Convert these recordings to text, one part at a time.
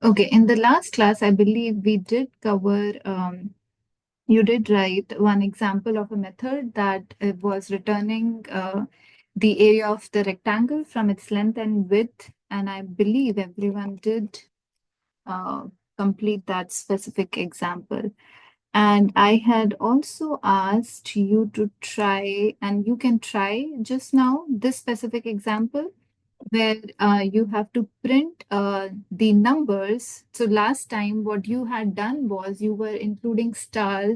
Okay, in the last class, I believe we did cover, you did write one example of a method that was returning the area of the rectangle from its length and width. And I believe everyone did uh, complete that specific example. And I had also asked you to try, and you can try just now this specific example where you have to print the numbers. So last time, what you had done was you were including star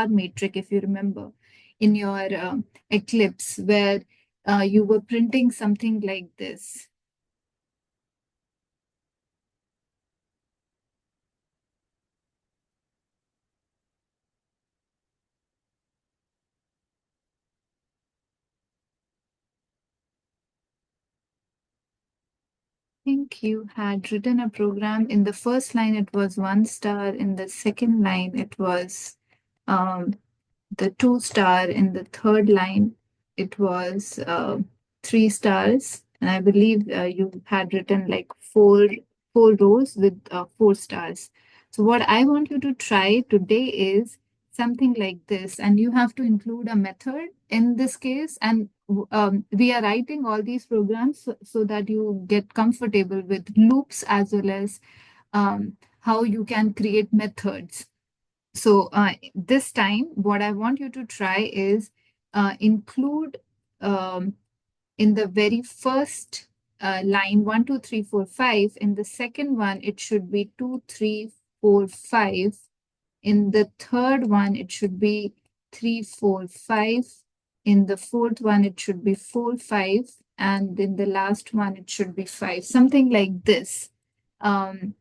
matrix, if you remember, in your Eclipse, where you were printing something like this. Think you had written a program. In the first line, it was 1 star. In the second line, it was um, the 2 star. In the third line, it was 3 stars. And I believe you had written like four rows with 4 stars. So what I want you to try today is something like this, and you have to include a method in this case. And we are writing all these programs so that you get comfortable with loops as well as how you can create methods. So this time, what I want you to try is include um, in the very first line 1, 2, 3, 4, 5. In the second one, it should be 2, 3, 4, 5. In the third one, it should be 3, 4, 5. In the fourth one, it should be 4, 5. And in the last one, it should be 5. Something like this. Um,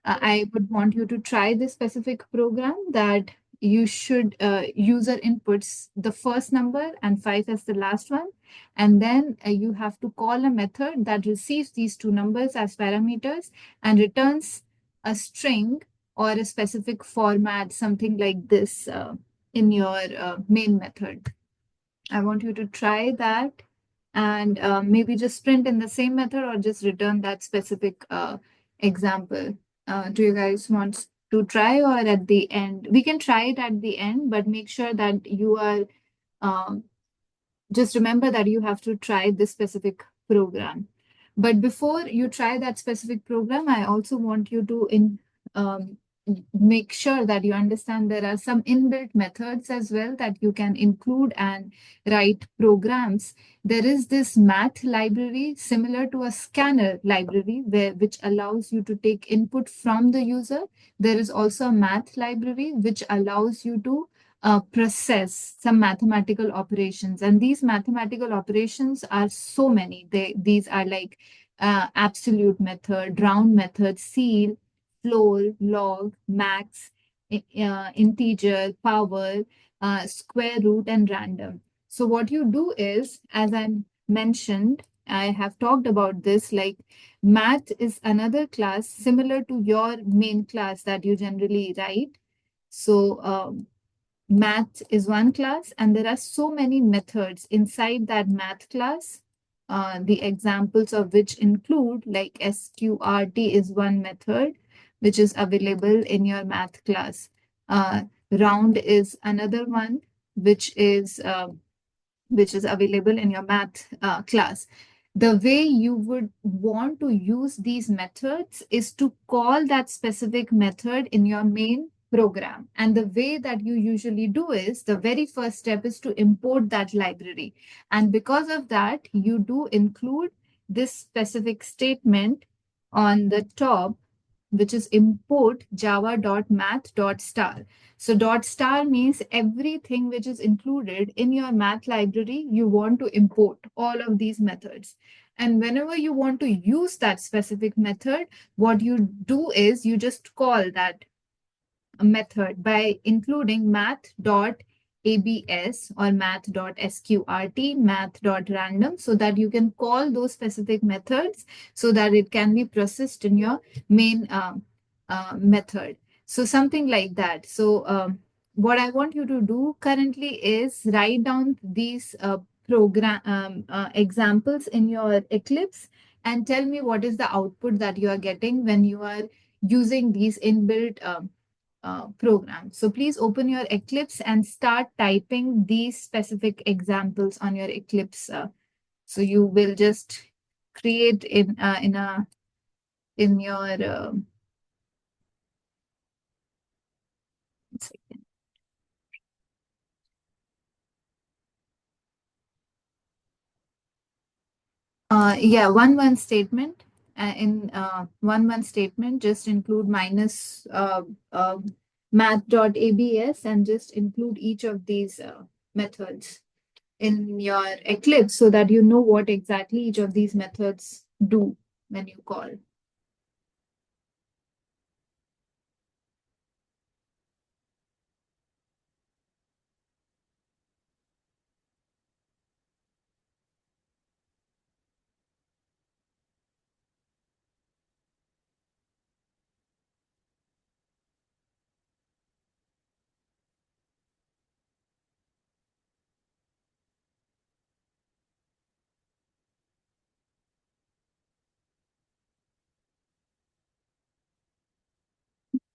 I would want you to try this specific program that you should user inputs the first number and 5 as the last one. And then you have to call a method that receives these two numbers as parameters and returns a string or a specific format, something like this in your main method. I want you to try that and maybe just print in the same method or just return that specific example. Do you guys want to try or at the end? We can try it at the end, but make sure that you are um, just remember that you have to try this specific program. But before you try that specific program, I also want you to um, make sure that you understand there are some inbuilt methods as well that you can include and write programs. There is this math library similar to a scanner library which allows you to take input from the user. There is also a math library which allows you to process some mathematical operations. And these mathematical operations are so many. These are like absolute method, round method, ceil, floor, log, max, integer, power, square root, and random. So what you do is, as I mentioned, I have talked about this, like math is another class similar to your main class that you generally write. So math is one class, and there are so many methods inside that math class. The examples of which include like SQRT is one method which is available in your math class. Round is another one which is available in your math class. The way you would want to use these methods is to call that specific method in your main program. And the way that you usually do is the very first step is to import that library. And because of that, you do include this specific statement on the top, which is import java.math.star. So dot star means everything which is included in your math library, you want to import all of these methods. And whenever you want to use that specific method, what you do is you just call that method by including math.abs or math.sqrt, math.random, so that you can call those specific methods so that it can be processed in your main method. So something like that. So what I want you to do currently is write down these program examples in your Eclipse and tell me what is the output that you are getting when you are using these inbuilt programs. So please open your Eclipse and start typing these specific examples on your Eclipse. So you will just create in your one second. Yeah, one statement. In one statement, just include minus math.abs and just include each of these methods in your Eclipse so that you know what exactly each of these methods do when you call.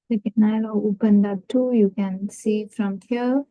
Second, I'll open that too. You can see from here.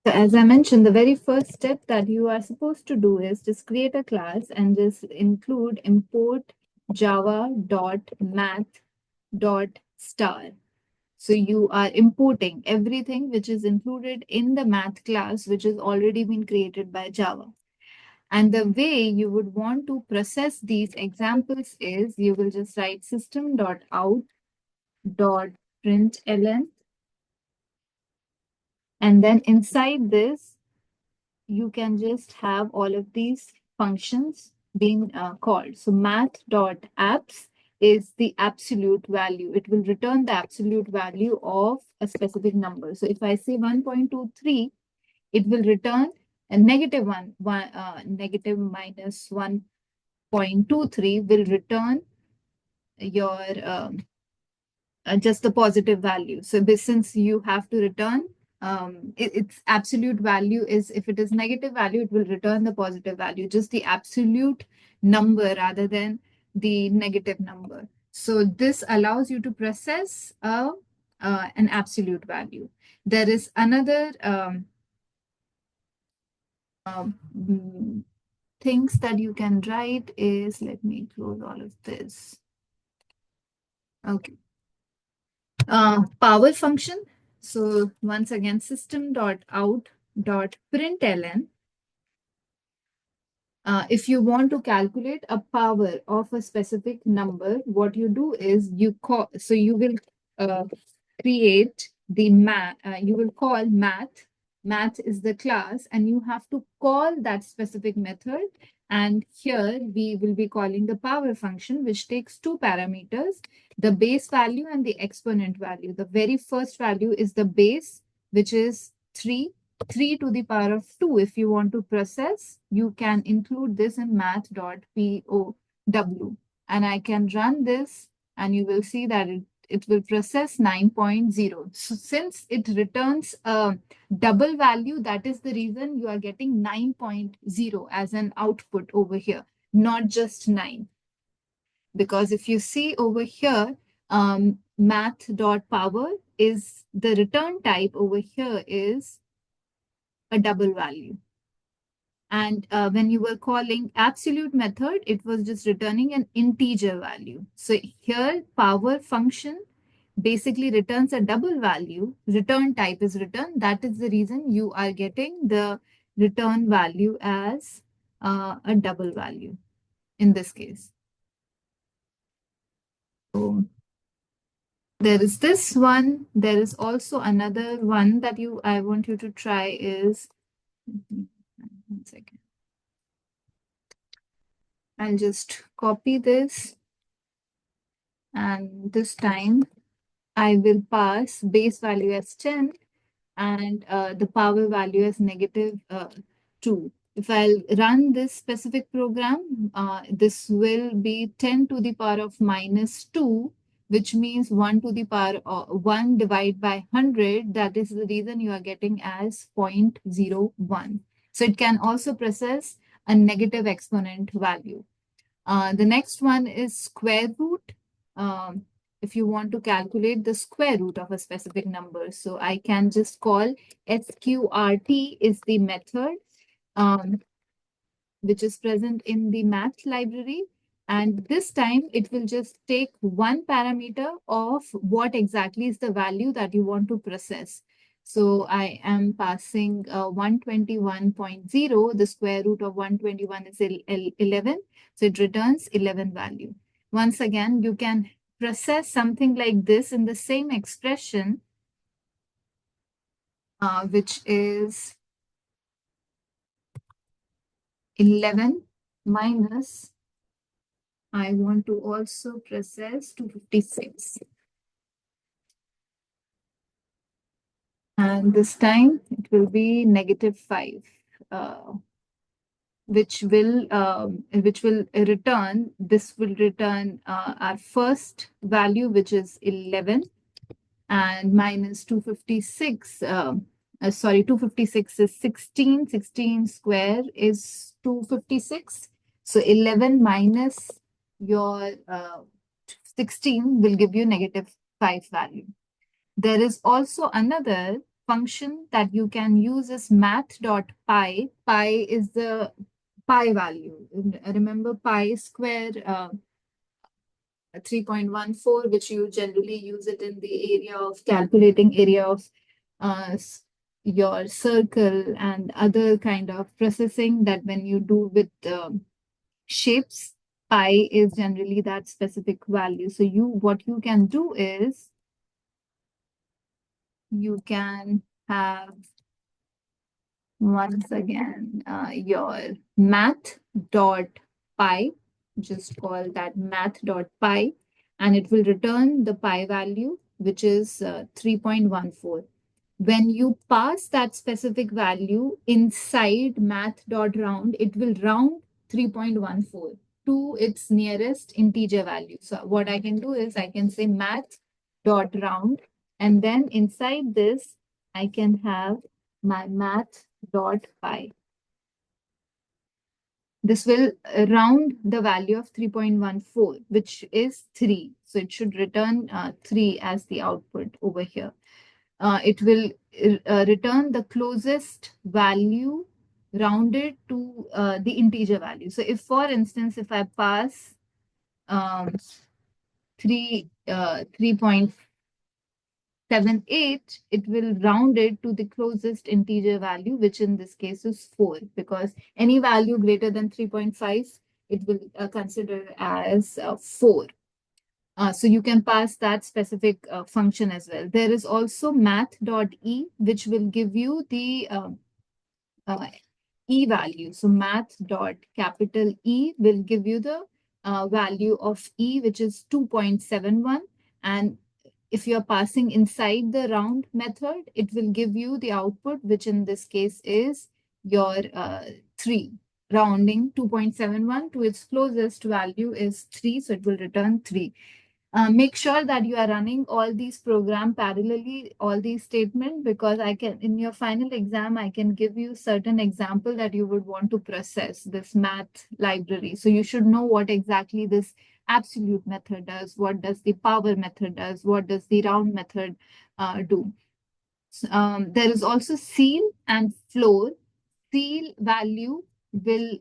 So as I mentioned, the very first step that you are supposed to do is just create a class and just include import java.math.star. So you are importing everything which is included in the math class, which has already been created by Java. And the way you would want to process these examples is you will just write system.out.println. And then inside this, you can just have all of these functions being called. So math.apps is the absolute value. It will return the absolute value of a specific number. So if I say 1.23, it will return a negative minus 1.23 will return your just the positive value. So this, since you have to return its absolute value is, if it is negative value, it will return the positive value, just the absolute number rather than the negative number. So this allows you to process an absolute value. There is another mm, things that you can write is, let me close all of this. Okay. Power function. So once again, system.out.println. If you want to calculate a power of a specific number, what you do is you call, so you will uh, create the math, you will call math. Math is the class, and you have to call that specific method. And here we will be calling the power function, which takes two parameters, the base value and the exponent value. The very first value is the base, which is 3 to the power of 2. If you want to process, you can include this in math.pow. And I can run this and you will see that it will process 9.0. So since it returns a double value, that is the reason you are getting 9.0 as an output over here, not just 9. Because if you see over here, math.power is the return type over here is a double value. And when you were calling absolute method, it was just returning an integer value. So here power function basically returns a double value. Return type is return. That is the reason you are getting the return value as a double value. in this case. So there is this one. There is also another one that I want you to try is, 1 second. I'll just copy this, and this time I will pass base value as 10 and the power value as -2. If I'll run this specific program, this will be 10 to the power of -2, which means 1 to the power of 1 divided by 100. That is the reason you are getting as 0.01. So it can also process a negative exponent value. The next one is square root. Um, if you want to calculate the square root of a specific number, so I can just call sqrt is the method which is present in the math library. And this time it will just take one parameter of what exactly is the value that you want to process. So I am passing 121.0. The square root of 121 is 11. So it returns 11 value. Once again, you can process something like this in the same expression, which is 11 minus, I want to also process 256. And this time it will be -5, which will return, this will return our first value, which is 11, and minus 256. Sorry, 256 is 16. 16 square is 256. So 11 minus your 16 will give you -5 value. There is also another function that you can use as math.pi. Pi is the pi value. Remember pi square 3.14, which you generally use it in the area of calculating area of uh, your circle and other kind of processing that when you do with shapes, pi is generally that specific value. So what you can do is you can have, once again, your math.pi, just call that math.pi, and it will return the pi value, which is 3.14. When you pass that specific value inside math.round, it will round 3.14 to its nearest integer value. So what I can do is I can say math.round, and then inside this, I can have my math.pi. This will round the value of 3.14, which is 3. So it should return 3 as the output over here. It will return the closest value rounded to the integer value. So if, for instance, if I pass 3.78, it will round it to the closest integer value, which in this case is 4, because any value greater than 3.5, it will consider as 4. So you can pass that specific function as well. There is also math.e, which will give you the e value. So math.capital E will give you the value of e, which is 2.71. And if you're passing inside the round method, it will give you the output, which in this case is your 3. Rounding 2.71 to its closest value is 3, so it will return 3. Make sure that you are running all these programs parallelly, all these statements, because I can, in your final exam, I can give you certain example that you would want to process this math library. So you should know what exactly this absolute method does, what does the power method does, what does the round method do. There is also ceil and floor. Ceil value will,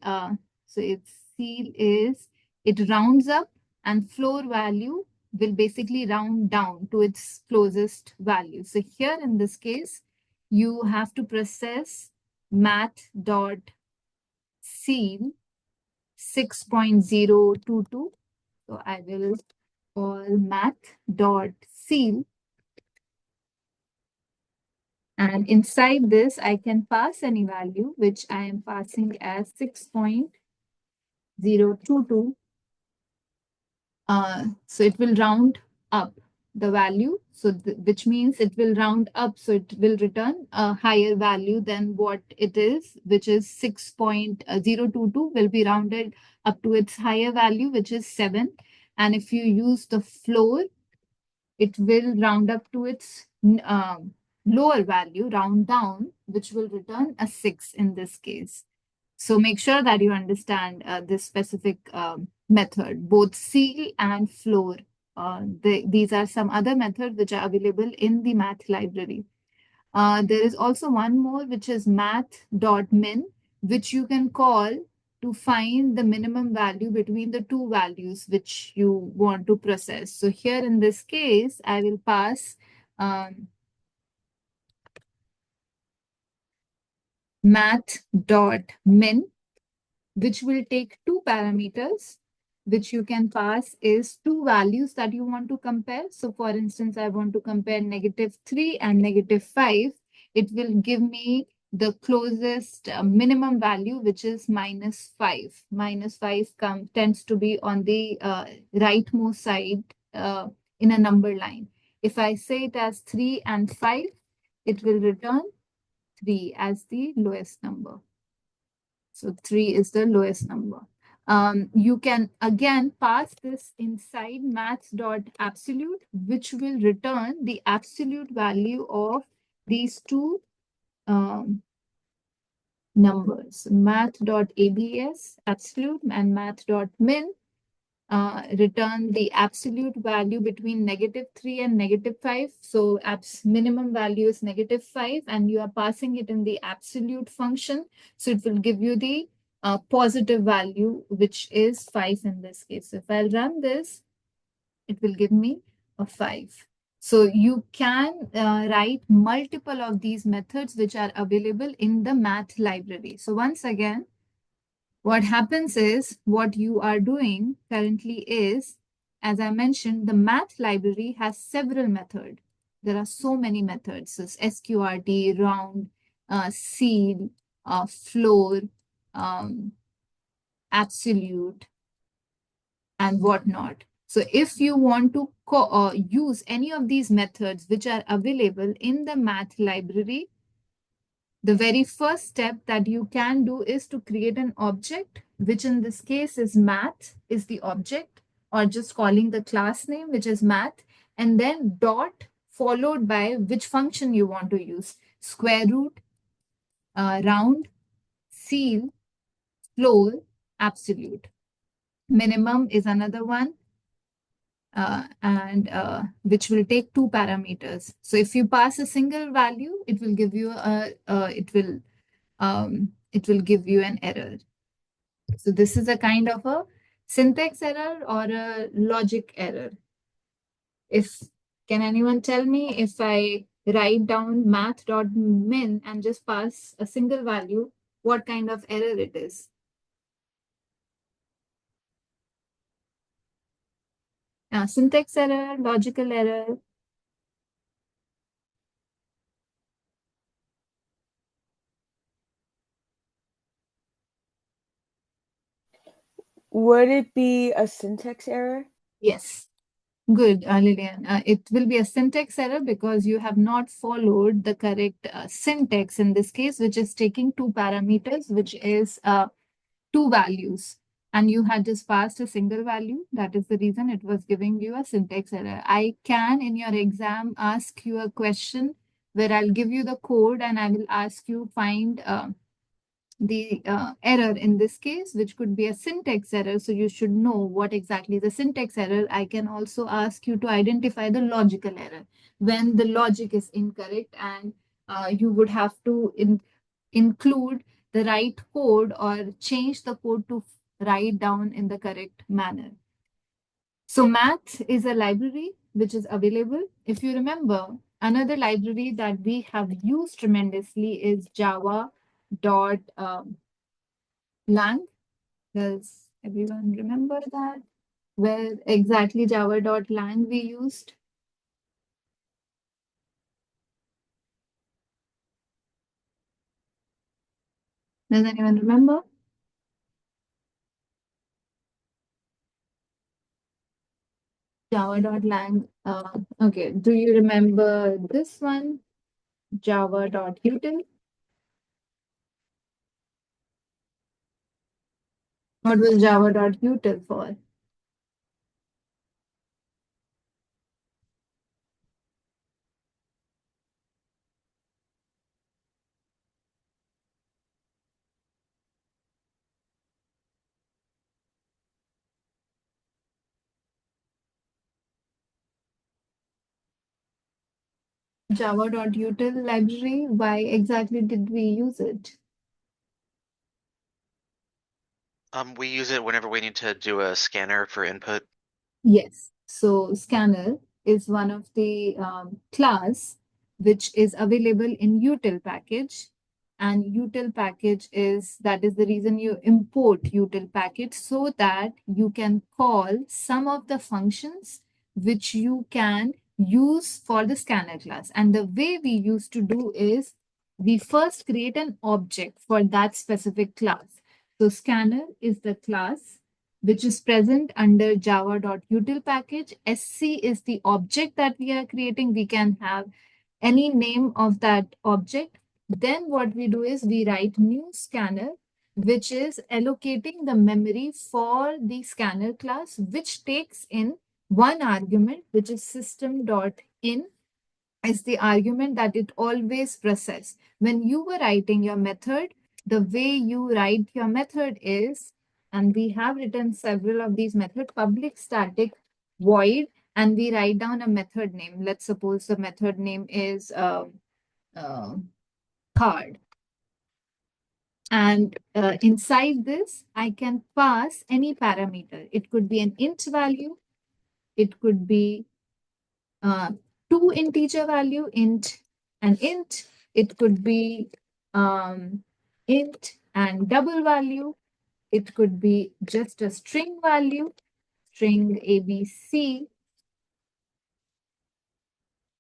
so its ceil is, it rounds up, and floor value will basically round down to its closest value. So here in this case, you have to process math.ceil. 6.022. So I will call math.ceil. And inside this, I can pass any value, which I am passing as 6.022. So it will round up the value, so which means it will round up, so it will return a higher value than what it is, which is 6.022 will be rounded up to its higher value, which is 7. And if you use the floor, it will round up to its lower value, round down, which will return a 6 in this case. So make sure that you understand this specific method, both ceil and floor. These are some other methods which are available in the math library. There is also one more, which is math.min, which you can call to find the minimum value between the two values which you want to process. So here in this case, I will pass math.min, which will take two parameters, which you can pass is two values that you want to compare. So for instance, I want to compare -3 and -5. It will give me the closest minimum value, which is -5. -5 tends to be on the rightmost side in a number line. If I say it as 3 and 5, it will return 3 as the lowest number. So 3 is the lowest number. You can again pass this inside maths.absolute, which will return the absolute value of these two numbers, math.abs absolute and math.min. Return the absolute value between -3 and -5. So minimum value is -5, and you are passing it in the absolute function. So it will give you the positive value, which is 5 in this case. So if I'll run this, it will give me a 5. So you can write multiple of these methods which are available in the math library. So once again, what happens is what you are doing currently is, as I mentioned, the math library has several methods. There are so many methods. So SQRT, round, ceil, floor, absolute, and whatnot. So if you want to use any of these methods which are available in the math library, the very first step that you can do is to create an object, which in this case is math is the object, or just calling the class name, which is math, and then dot followed by which function you want to use. Square root, round, ceil, floor, absolute. Minimum is another one, and which will take two parameters. So if you pass a single value, it will give you it will give you an error. So this is a kind of a syntax error or a logic error. Can anyone tell me, if I write down math.min and just pass a single value, what kind of error it is? Syntax error, logical error. Would it be a syntax error? Yes. Good, Lillian. It will be a syntax error because you have not followed the correct syntax in this case, which is taking two parameters, which is two values. And you had just passed a single value. That is the reason it was giving you a syntax error. I can, in your exam, ask you a question where I'll give you the code and I will ask you find the error in this case, which could be a syntax error. So you should know what exactly the syntax error. I can also ask you to identify the logical error when the logic is incorrect, and you would have to include the right code or change the code to write down in the correct manner. So math is a library which is available. If you remember, another library that we have used tremendously is Java.lang. There's Everyone remember that? Where exactly java.lang we used? Does anyone remember? Java.lang. Okay, do you remember this one? Java.util. What was java.util for? Java.util library. Why exactly did we use it? We use it whenever we need to do a scanner for input. Yes. So scanner is one of the class which is available in util package. And util package is that is the reason you import util package so that you can call some of the functions which you can use for the scanner class. And the way we used to do is we first create an object for that specific class. So scanner is the class which is present under java.util package. SC is the object that we are creating. We can have any name of that object. Then what we do is we write new scanner, which is allocating the memory for the scanner class, which takes in one argument, which is system.in is the argument that it always process. When you were writing your method, the way you write your method is, and we have written several of these methods, public static void, and we write down a method name. Let's suppose the method name is uh, card. And inside this, I can pass any parameter. It could be an int value. It could be uh, two integer value, int and int. It could be int and double value. It could be just a string value, string ABC.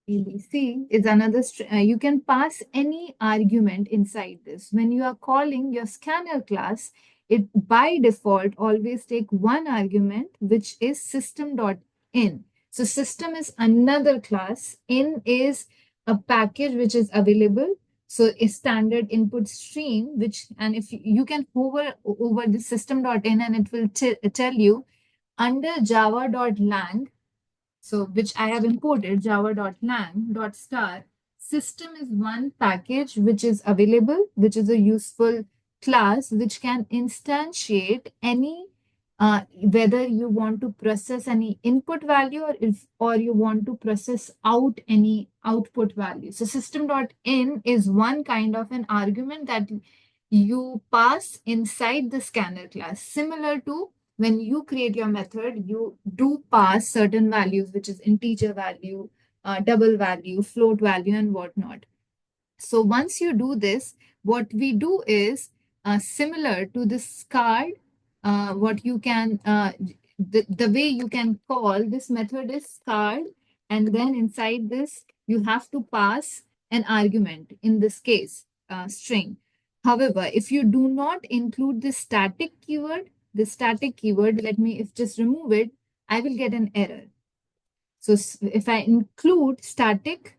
ABC is another string. You can pass any argument inside this. When you are calling your scanner class, it by default always take one argument, which is system.in. So system is another class. In is a package which is available. So a standard input stream, which, and if you can hover over the system.in and it will tell you under java.lang, so which I have imported java.lang.star. System is one package which is available, which is a useful class which can instantiate any whether you want to process any input value or you want to process out any output value. So system.in is one kind of an argument that you pass inside the scanner class, similar to when you create your method, you do pass certain values, which is integer value, double value, float value, and whatnot. So once you do this, what we do is similar to this card, what you can, the way you can call this method is card, and then inside this, you have to pass an argument, in this case, string. However, if you do not include the static keyword, let me if just remove it, I will get an error. So if I include static,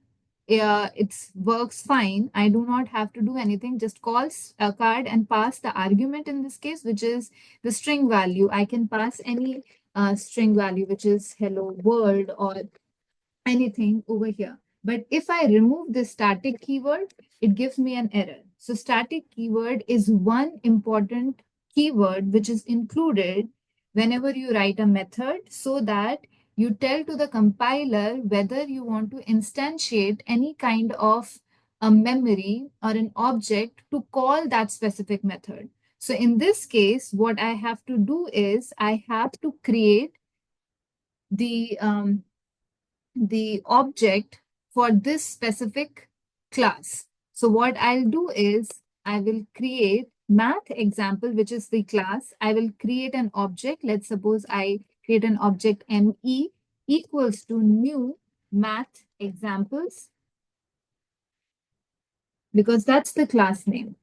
it works fine. I do not have to do anything. Just call a card and pass the argument in this case, which is the string value. I can pass any string value, which is hello world or anything over here. But if I remove the static keyword, it gives me an error. So static keyword is one important keyword which is included whenever you write a method so that you tell to the compiler whether you want to instantiate any kind of a memory or an object to call that specific method. So in this case, what I have to do is I have to create the object for this specific class. So what I'll do is I will create math example, which is the class, I will create an object. Let's suppose I create an object ME equals to new math examples, because that's the class name.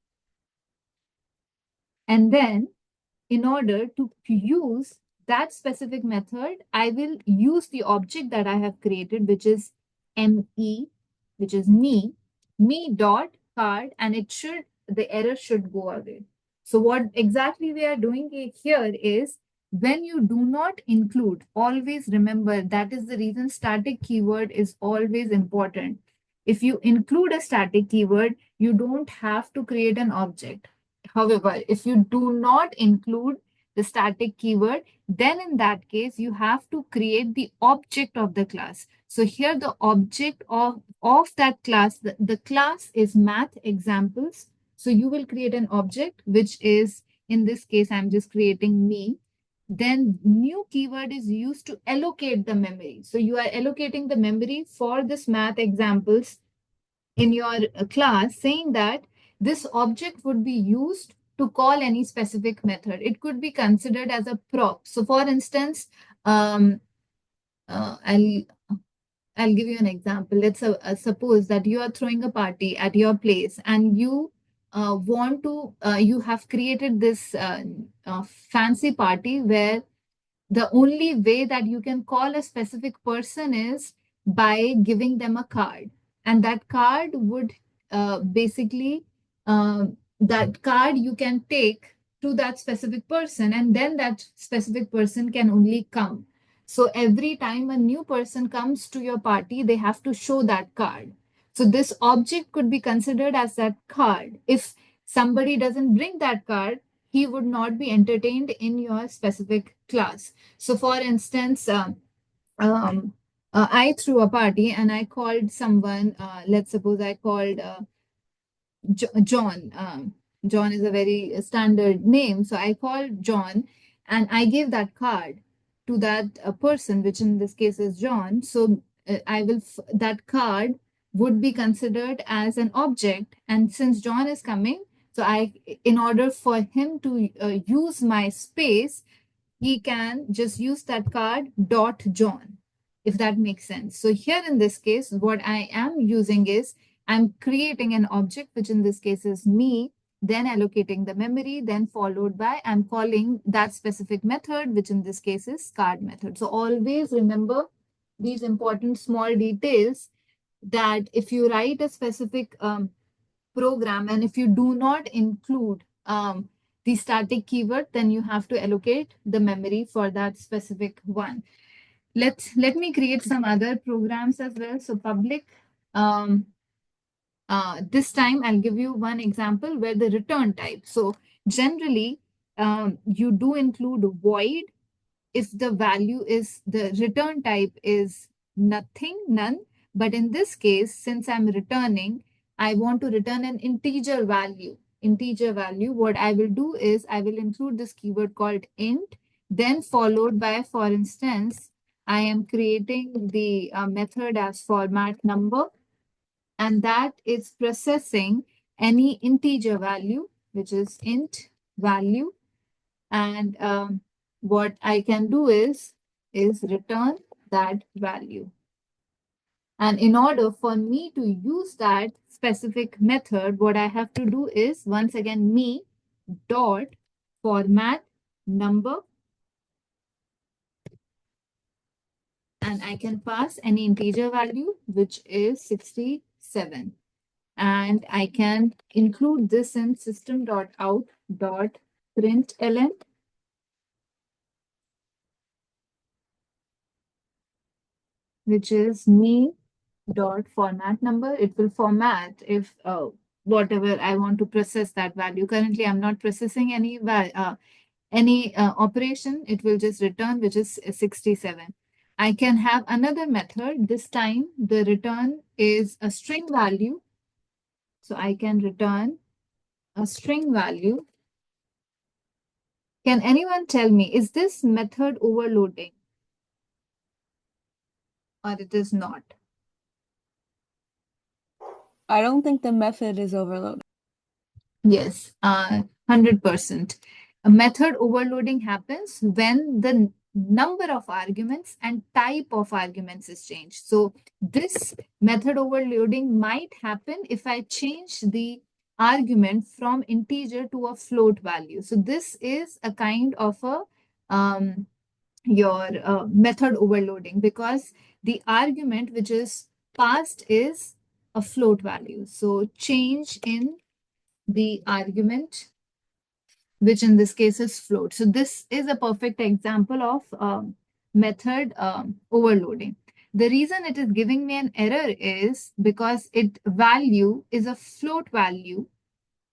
And then in order to use that specific method, I will use the object that I have created, which is ME, which is me dot card, and the error should go away. So what exactly we are doing here is, when you do not include, always remember that is the reason static keyword is always important. If you include a static keyword, you don't have to create an object. However, if you do not include the static keyword, then in that case, you have to create the object of the class. So here the object of that class, the class is math examples. So you will create an object, which is, in this case, I'm just creating me. Then new keyword is used to allocate the memory. So you are allocating the memory for this math examples in your class, saying that this object would be used to call any specific method. It could be considered as a prop. So for instance, um, I'll give you an example. Let's suppose that you are throwing a party at your place, and you you have created this fancy party where the only way that you can call a specific person is by giving them a card, and that card would basically that card you can take to that specific person, and then that specific person can only come. So every time a new person comes to your party, they have to show that card. So this object could be considered as that card. If somebody doesn't bring that card, he would not be entertained in your specific class. So, for instance, I threw a party and I called someone. Let's suppose I called John. John is a very standard name. So I called John and I gave that card to that person, which in this case is John. So that card would be considered as an object. And since John is coming, so in order for him to use my space, he can just use that card dot John, if that makes sense. So here in this case, what I am using is, I'm creating an object, which in this case is me, then allocating the memory, then followed by, I'm calling that specific method, which in this case is card method. So always remember these important small details, that if you write a specific program and if you do not include the static keyword, then you have to allocate the memory for that specific one. Let me create some other programs as well. So public, this time I'll give you one example where the return type. So generally, you do include void if the value is, the return type is nothing, none. But in this case, since I'm returning, I want to return an integer value. Integer value, what I will do is I will include this keyword called int, then followed by, for instance, I am creating the method as format number, and that is processing any integer value, which is int value. And what I can do is return that value. And in order for me to use that specific method, what I have to do is, once again, me dot format number, and I can pass any integer value, which is 67. And I can include this in system.out.println, which is me dot format number. It will format if whatever I want to process that value. Currently, I'm not processing any operation. It will just return, which is 67. I can have another method. This time the return is a string value. So I can return a string value. Can anyone tell me, is this method overloading or it is not? I don't think the method is overloaded. Yes. 100%. A method overloading happens when the number of arguments and type of arguments is changed. So this method overloading might happen if I change the argument from integer to a float value. So this is a kind of a your method overloading, because the argument which is passed is a float value. So change in the argument, which in this case is float. So this is a perfect example of method overloading. The reason it is giving me an error is because it value is a float value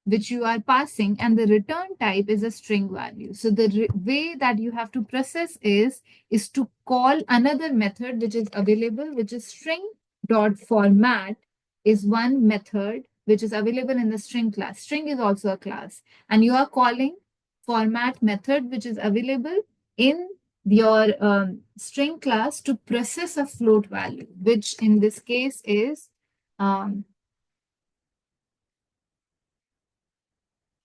which you are passing, and the return type is a string value. So the way that you have to process is to call another method which is available, which is string.format is one method which is available in the string class. String is also a class, and you are calling format method which is available in your string class to process a float value, which in this case is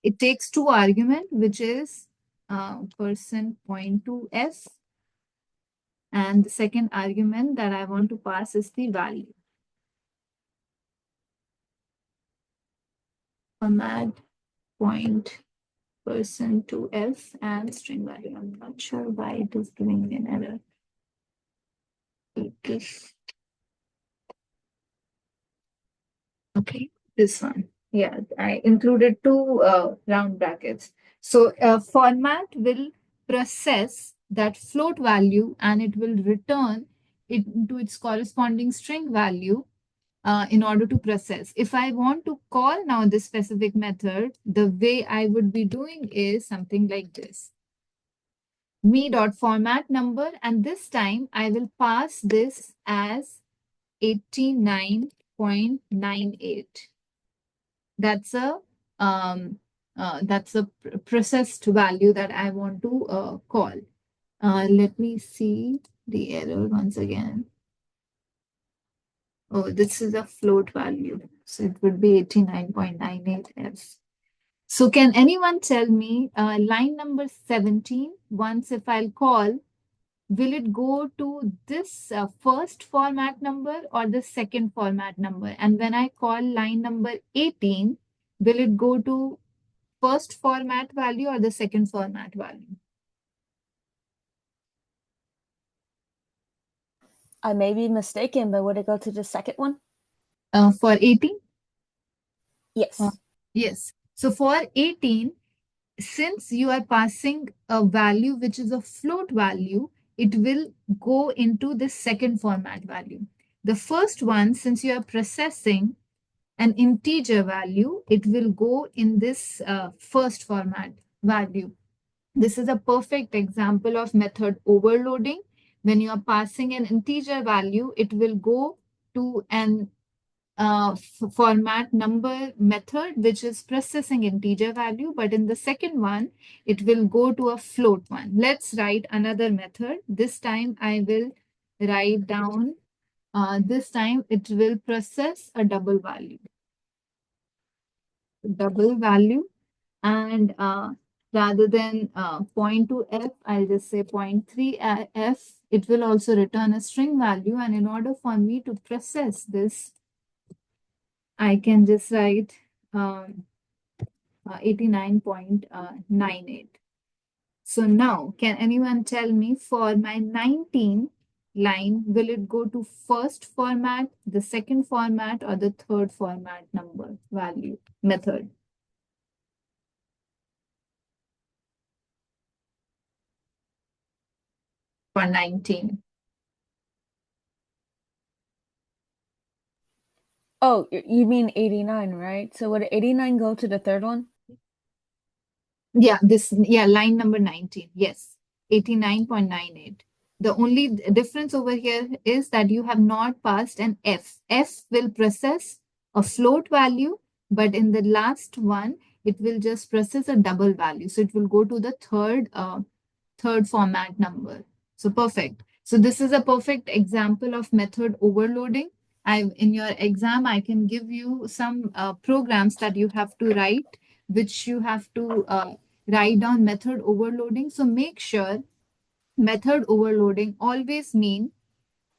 it takes two argument, which is person point to f, and the second argument that I want to pass is the value. Format point person to f and string value. I'm not sure why it is giving me an error. Okay, this one. Yeah, I included two round brackets. So format will process that float value and it will return it into its corresponding string value in order to process. If I want to call now this specific method, the way I would be doing is something like this. Me.format number, and this time I will pass this as 89.98. That's a processed value that I want to call. Let me see the error once again. Oh, this is a float value. So it would be 89.98f. So can anyone tell me line number 17, once if I'll call, will it go to this first format number or the second format number? And when I call line number 18, will it go to first format value or the second format value? I may be mistaken, but would it go to the second one? For 18? Yes. Yes. So for 18, since you are passing a value which is a float value, it will go into the second format value. The first one, since you are processing an integer value, it will go in this first format value. This is a perfect example of method overloading. When you are passing an integer value, it will go to an format number method, which is processing integer value. But in the second one, it will go to a float one. Let's write another method. This time I will write down, this time it will process a double value. Double value, and rather than point to f, I'll just say 0.3 f. It will also return a string value, and in order for me to process this, I can just write 89.98. So now, can anyone tell me for my 19 line, will it go to first format, the second format, or the third format number value method? For 19. Oh, you mean 89, right? So would 89 go to the third one? Yeah, line number 19. Yes, 89.98. The only difference over here is that you have not passed an F. F will process a float value, but in the last one, it will just process a double value. So it will go to the third format number. So perfect. So this is a perfect example of method overloading. In your exam, I can give you some programs that you have to write which you have to write down method overloading. So make sure method overloading always mean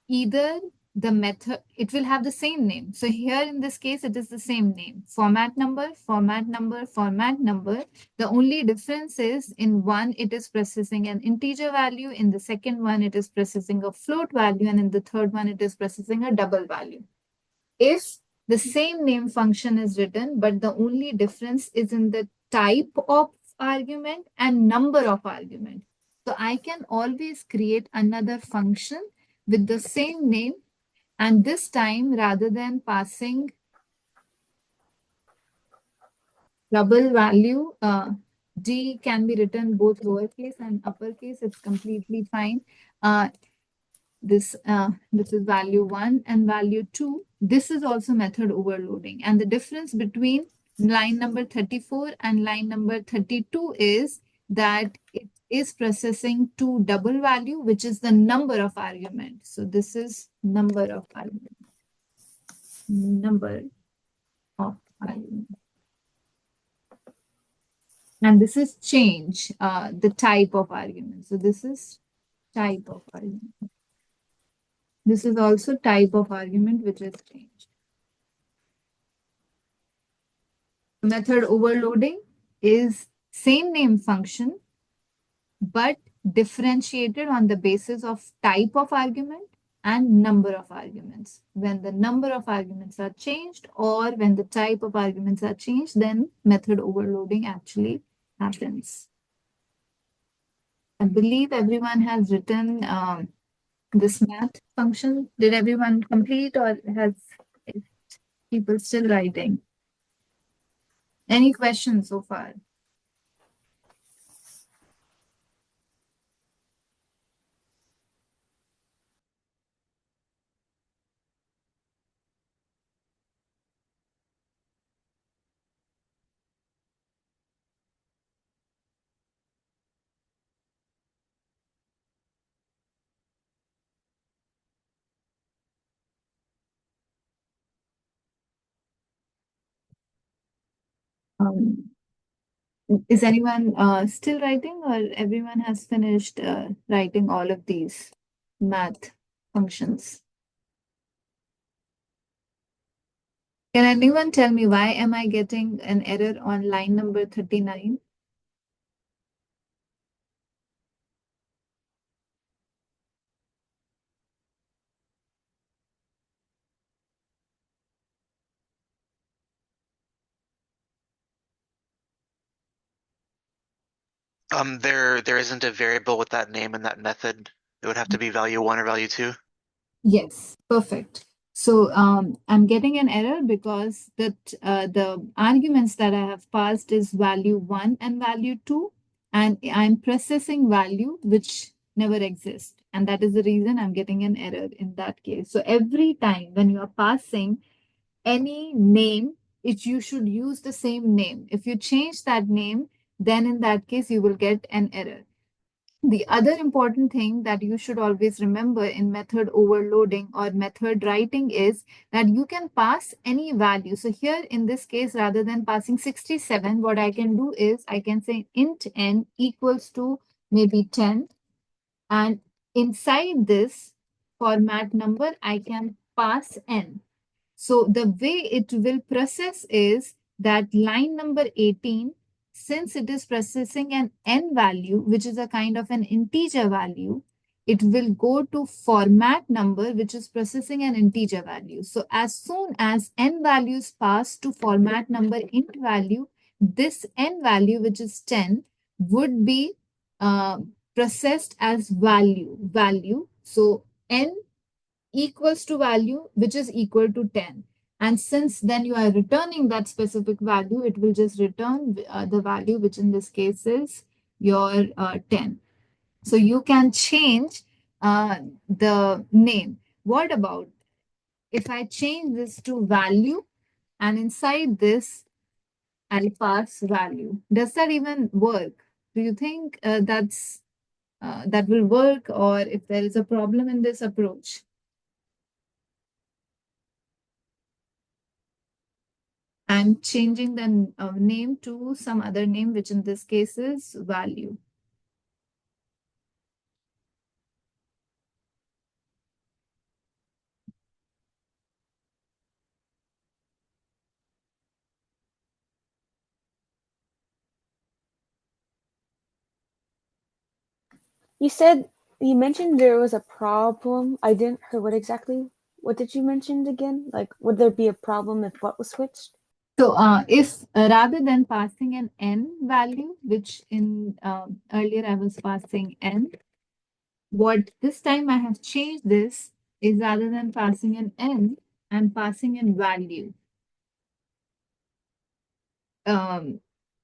either the method, it will have the same name. So here in this case, it is the same name, format number, format number, format number. The only difference is in one, it is processing an integer value. In the second one, it is processing a float value. And in the third one, it is processing a double value. If the same name function is written, but the only difference is in the type of argument and number of argument. So I can always create another function with the same name, and this time rather than passing double value, D can be written both lowercase and uppercase. It's completely fine. This is value 1 and value 2. This is also method overloading. And the difference between line number 34 and line number 32 is that it is processing two double value, which is the number of arguments. So this is number of arguments. Number of arguments. And this is change, the type of argument. So this is type of argument. This is also type of argument which is changed. Method overloading is same name function, but differentiated on the basis of type of argument and number of arguments. When the number of arguments are changed or when the type of arguments are changed, then method overloading actually happens. I believe everyone has written this math function. Did everyone complete or has people still writing? Any questions so far? Is anyone still writing or everyone has finished writing all of these math functions? Can anyone tell me why am I getting an error on line number 39? There isn't a variable with that name and that method. It would have to be value 1 or value 2. Yes, perfect. So I'm getting an error because the arguments that I have passed is value 1 and value 2, and I'm processing value which never exists. And that is the reason I'm getting an error in that case. So every time when you are passing any name, you should use the same name. If you change that name, then in that case you will get an error. The other important thing that you should always remember in method overloading or method writing is that you can pass any value. So here in this case, rather than passing 67, what I can do is I can say int n equals to maybe 10. And inside this format number, I can pass n. So the way it will process is that line number 18, since it is processing an n value, which is a kind of an integer value, it will go to format number, which is processing an integer value. So as soon as n values pass to format number int value, this n value, which is 10, would be processed as value. So n equals to value, which is equal to 10. And since then you are returning that specific value, it will just return the value, which in this case is your 10. So you can change the name. What about if I change this to value and inside this I'll pass value? Does that even work? Do you think that will work, or if there is a problem in this approach? I'm changing the name to some other name, which in this case is value. You mentioned there was a problem. I didn't hear what exactly. What did you mention again? Like, would there be a problem if what was switched? So if rather than passing an n value, which in earlier I was passing n, what this time I have changed this is rather than passing an n, I'm passing in value.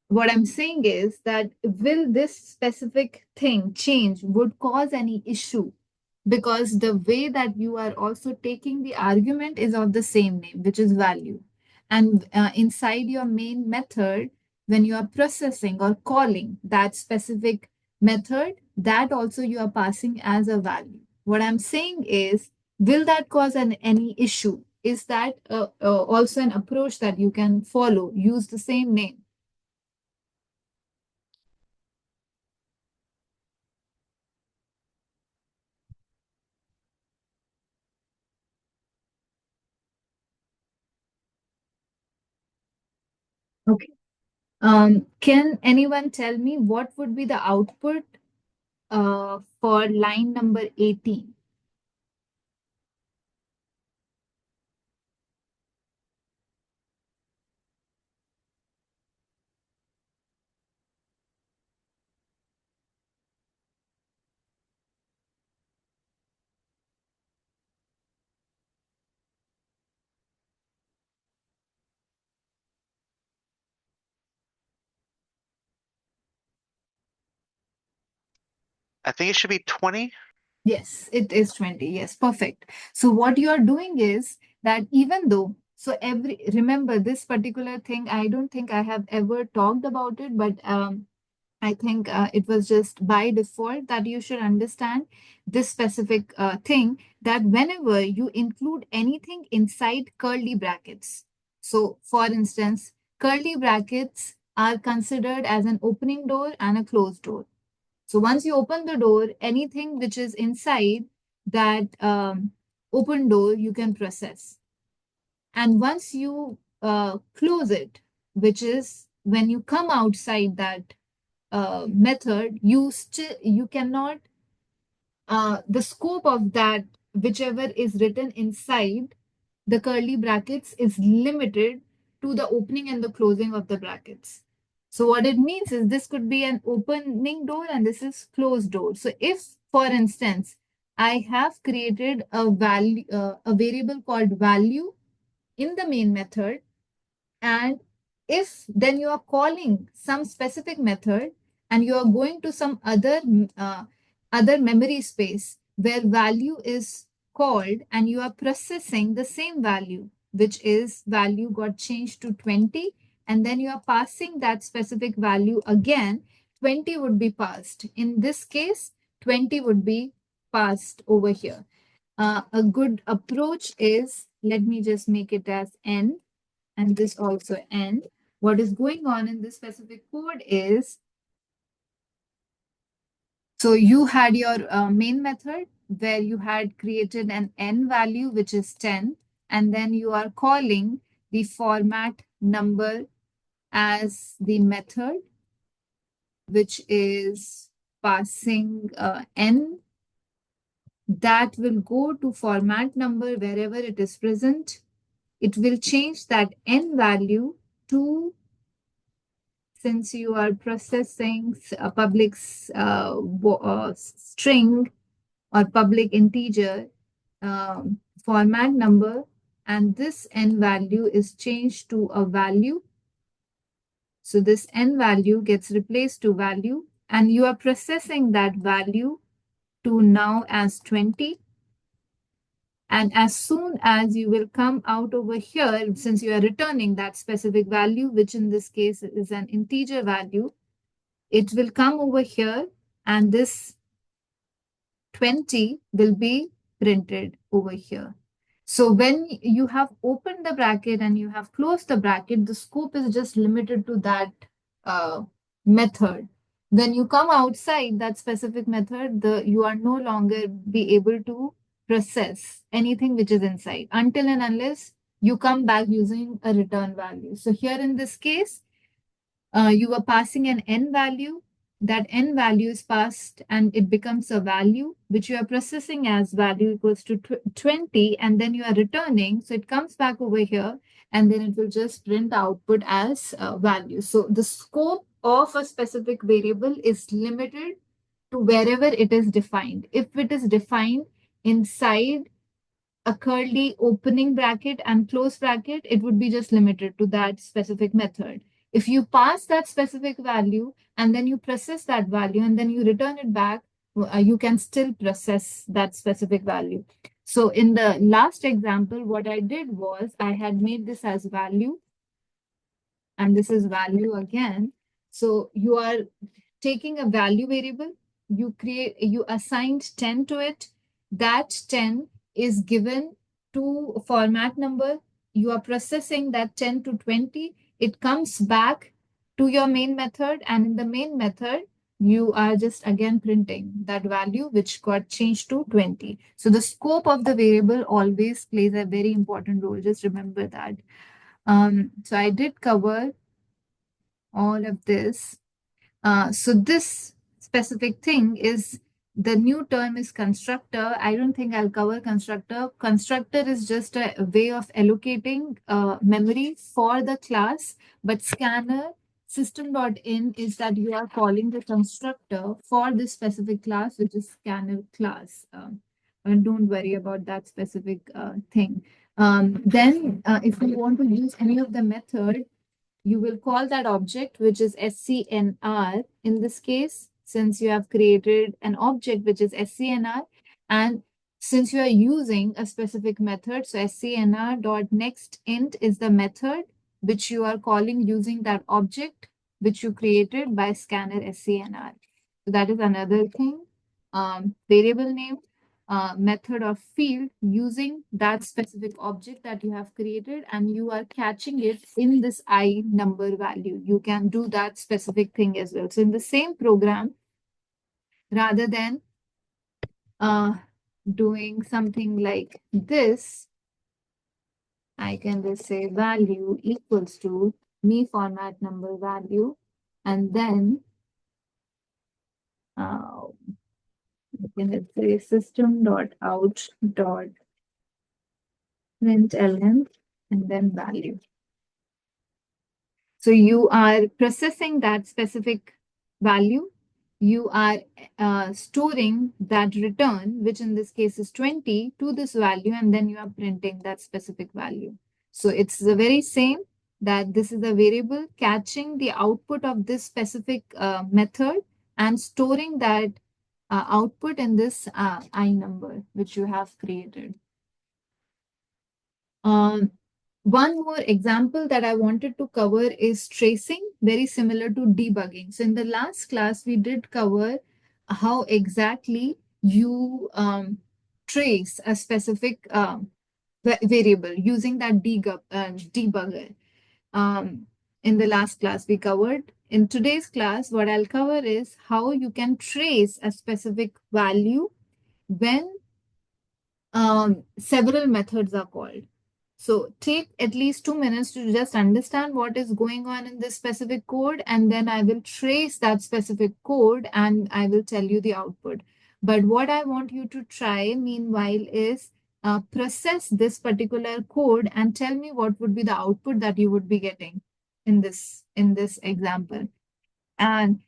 What I'm saying is that will this specific thing change would cause any issue, because the way that you are also taking the argument is of the same name, which is value. And inside your main method, when you are processing or calling that specific method, that also you are passing as a value. What I'm saying is, will that cause any issue? Is that also an approach that you can follow? Use the same name. Okay. Can anyone tell me what would be the output for line number 18? I think it should be 20. Yes, it is 20. Yes, perfect. So what you are doing is that even though, so remember this particular thing, I don't think I have ever talked about it, but I think it was just by default that you should understand this specific thing, that whenever you include anything inside curly brackets. So for instance, curly brackets are considered as an opening door and a closed door. So once you open the door, anything which is inside that open door, you can process. And once you close it, which is when you come outside that method, you cannot the scope of that whichever is written inside the curly brackets is limited to the opening and the closing of the brackets. So what it means is this could be an opening door and this is closed door. So if, for instance, I have created a variable called value in the main method, and if then you are calling some specific method and you are going to some other memory space where value is called and you are processing the same value, which is value got changed to 20, and then you are passing that specific value again, 20 would be passed. In this case, 20 would be passed over here. A good approach is, let me just make it as n and this also n. What is going on in this specific code is, so you had your main method where you had created an n value, which is 10, and then you are calling the format number as the method, which is passing n. That will go to format number wherever it is present. It will change that n value to, since you are processing a public string or public integer format number, and this n value is changed to a value. So this n value gets replaced to value, and you are processing that value to now as 20. And as soon as you will come out over here, since you are returning that specific value, which in this case is an integer value, it will come over here and this 20 will be printed over here. So when you have opened the bracket and you have closed the bracket, the scope is just limited to that method. When you come outside that specific method, you are no longer be able to process anything which is inside until and unless you come back using a return value. So here in this case, you are passing an n value. That n value is passed and it becomes a value which you are processing as value equals to 20, and then you are returning. So it comes back over here and then it will just print output as value. So the scope of a specific variable is limited to wherever it is defined. If it is defined inside a curly opening bracket and close bracket, it would be just limited to that specific method. If you pass that specific value and then you process that value and then you return it back, you can still process that specific value. So in the last example, what I did was I had made this as value and this is value again. So you are taking a value variable, you assigned 10 to it. That 10 is given to format number. You are processing that 10 to 20. It comes back to your main method, and in the main method, you are just again printing that value which got changed to 20. So the scope of the variable always plays a very important role. Just remember that. So I did cover all of this. So this specific thing is the new term is constructor. I don't think I'll cover constructor. Constructor is just a way of allocating memory for the class, but scanner system.in is that you are calling the constructor for this specific class, which is scanner class. And don't worry about that specific thing. Then if you want to use any of the method, you will call that object, which is scnr in this case, since you have created an object which is scnr, and since you are using a specific method, so scnr dot next int is the method which you are calling using that object which you created by scanner scnr. So that is another thing. Variable name, method or field using that specific object that you have created, and you are catching it in this I number value. You can do that specific thing as well. So in the same program, rather than doing something like this, I can just say value equals to me format number value, and then I can say system dot out dot println and then value. So you are processing that specific value. You are storing that return, which in this case is 20, to this value, and then you are printing that specific value. So it's the very same, that this is a variable catching the output of this specific method and storing that output in this I number, which you have created. Um, One more example that I wanted to cover is tracing, very similar to debugging. So in the last class, we did cover how exactly you trace a specific variable using that debugger. In the last class, we covered. In today's class, what I'll cover is how you can trace a specific value when several methods are called. So take at least 2 minutes to just understand what is going on in this specific code, and then I will trace that specific code and I will tell you the output. But what I want you to try meanwhile is process this particular code and tell me what would be the output that you would be getting in this example. And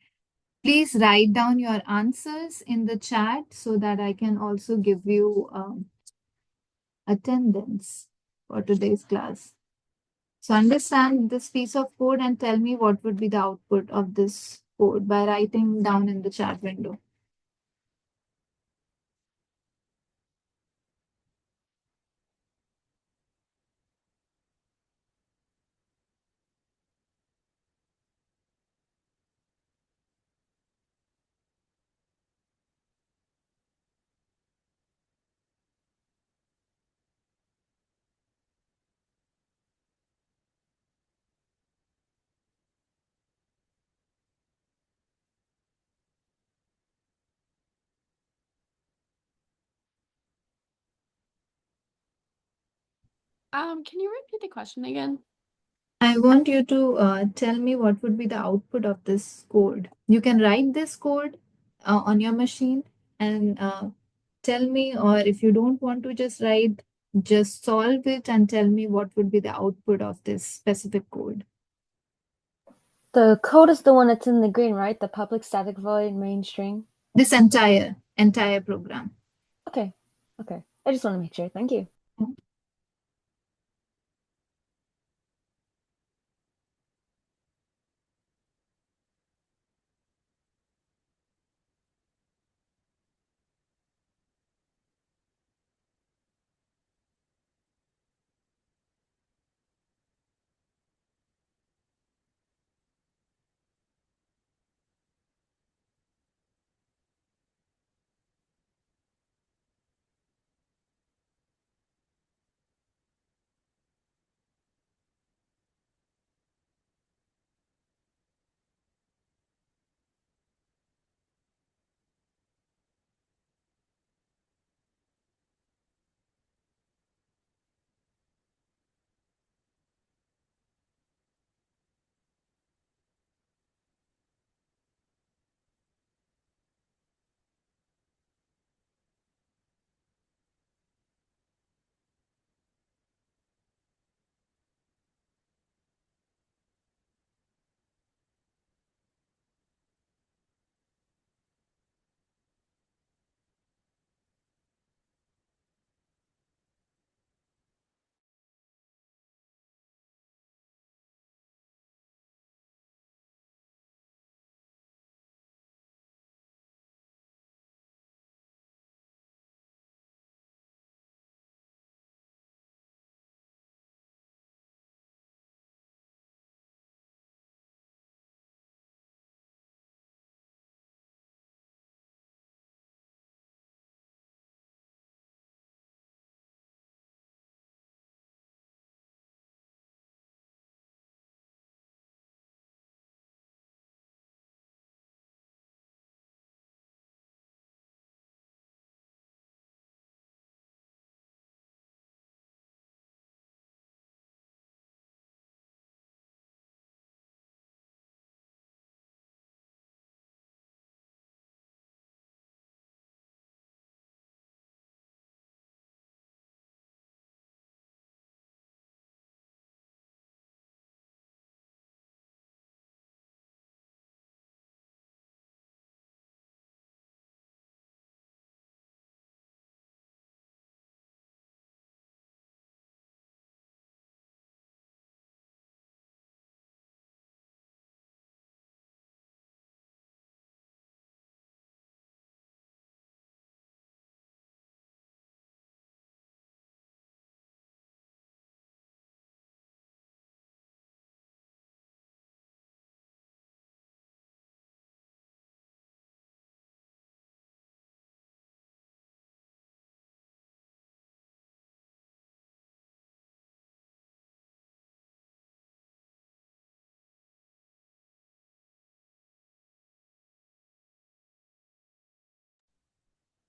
please write down your answers in the chat so that I can also give you attendance for today's class. So understand this piece of code and tell me what would be the output of this code by writing down in the chat window. Can you repeat the question again? I want you to tell me what would be the output of this code. You can write this code on your machine and tell me, or if you don't want to just write, just solve it and tell me what would be the output of this specific code. The code is the one that's in the green, right? The public static void main string. This entire program. Okay. Okay. I just want to make sure. Thank you.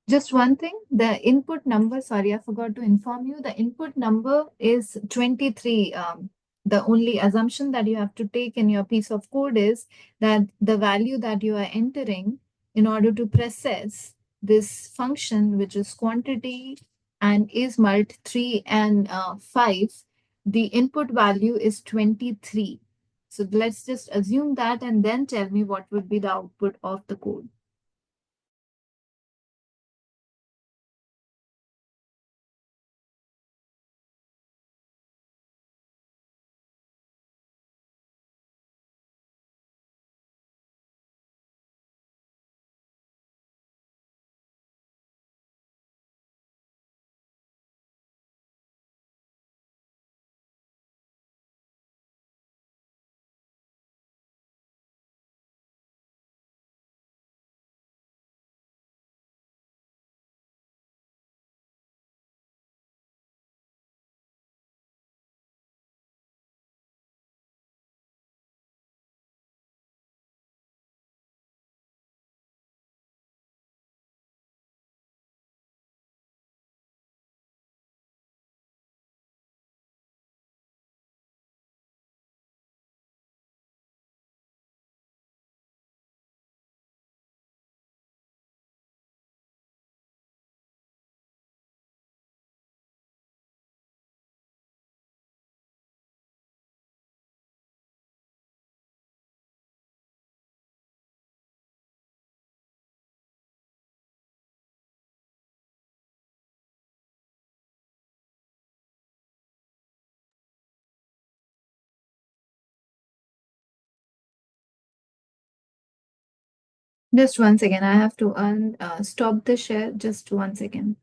Just one thing, the input number, sorry, I forgot to inform you, the input number is 23. The only assumption that you have to take in your piece of code is that the value that you are entering in order to process this function, which is quantity and is mult 3 and 5, the input value is 23. So let's just assume that and then tell me what would be the output of the code. Just one second. I have to stop the share. Just one second.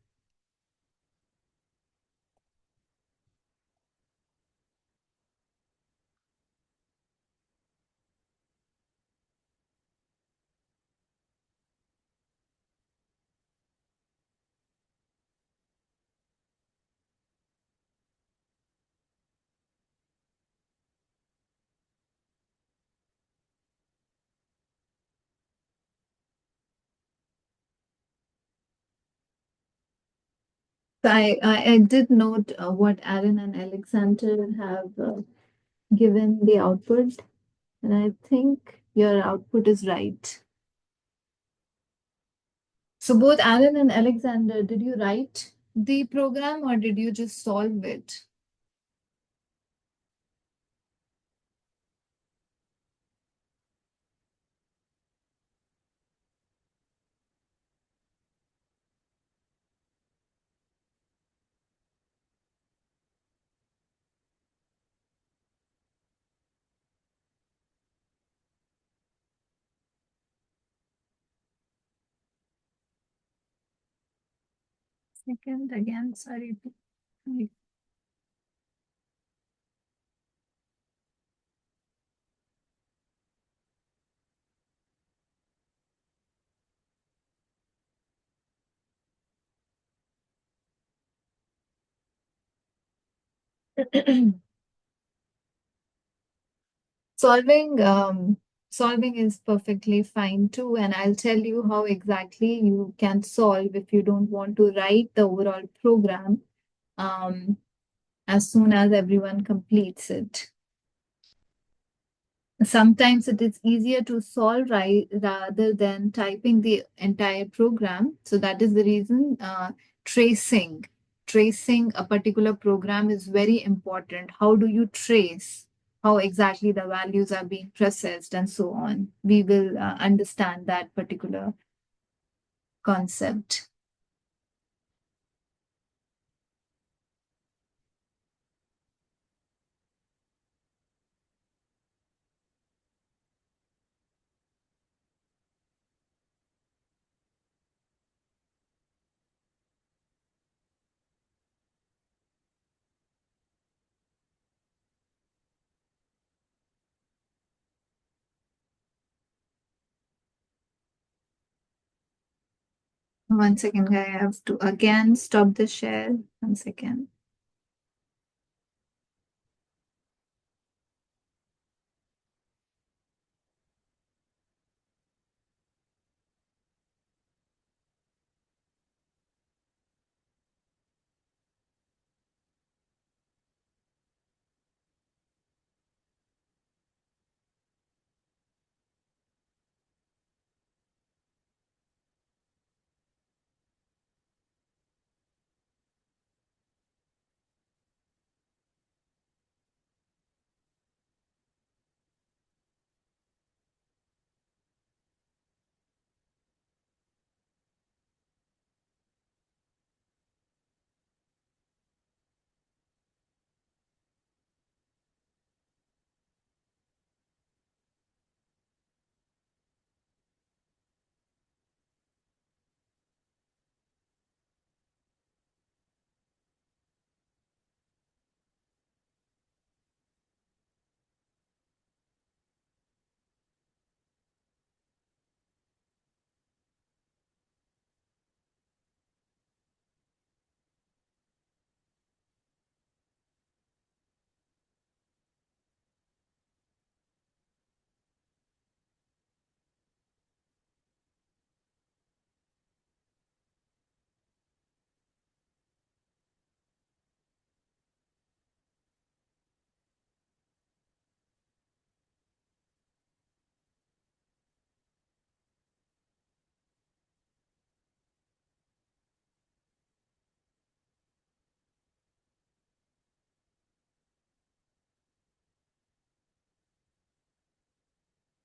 So I did note what Aaron and Alexander have given the output, and I think your output is right. So both Aaron and Alexander, did you write the program or did you just solve it? Second again, sorry. Solving solving is perfectly fine too, and I'll tell you how exactly you can solve if you don't want to write the overall program as soon as everyone completes it. Sometimes it is easier to solve right rather than typing the entire program. So that is the reason tracing tracing a particular program is very important. How do you trace how exactly the values are being processed and so on? We will understand that particular concept. One second, I have to again stop the share. One second.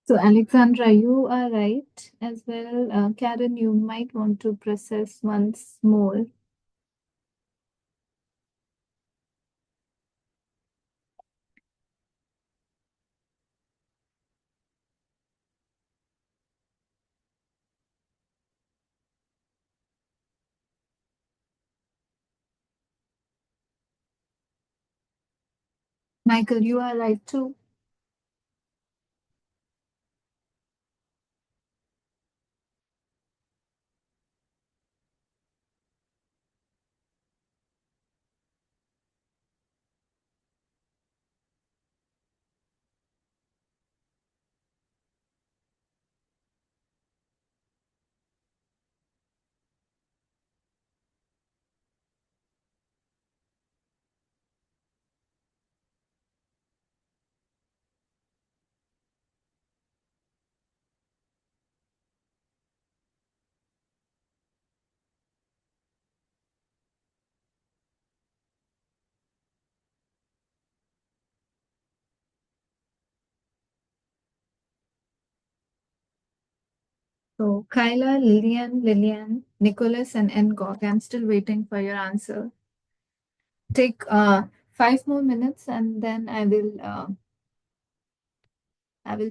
So, Alexandra, you are right as well. Karen, you might want to process once more. Michael, you are right too. So Kyla, Lillian, Nicholas, and Ngok. I'm still waiting for your answer. Take 5 more minutes, and then I will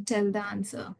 tell the answer.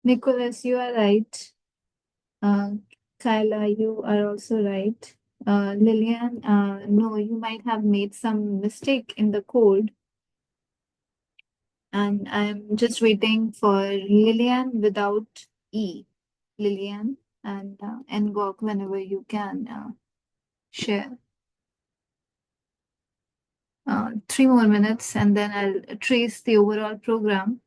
Nicholas, you are right. Uh, Kyla, you are also right. Lillian, no, you might have made some mistake in the code, and I'm just waiting for Lillian without E. Lillian and Ngok whenever you can share. 3 more minutes, and then I'll trace the overall program.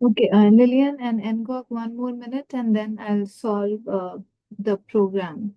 Okay, Lillian and Ngok, 1 more minute, and then I'll solve the program.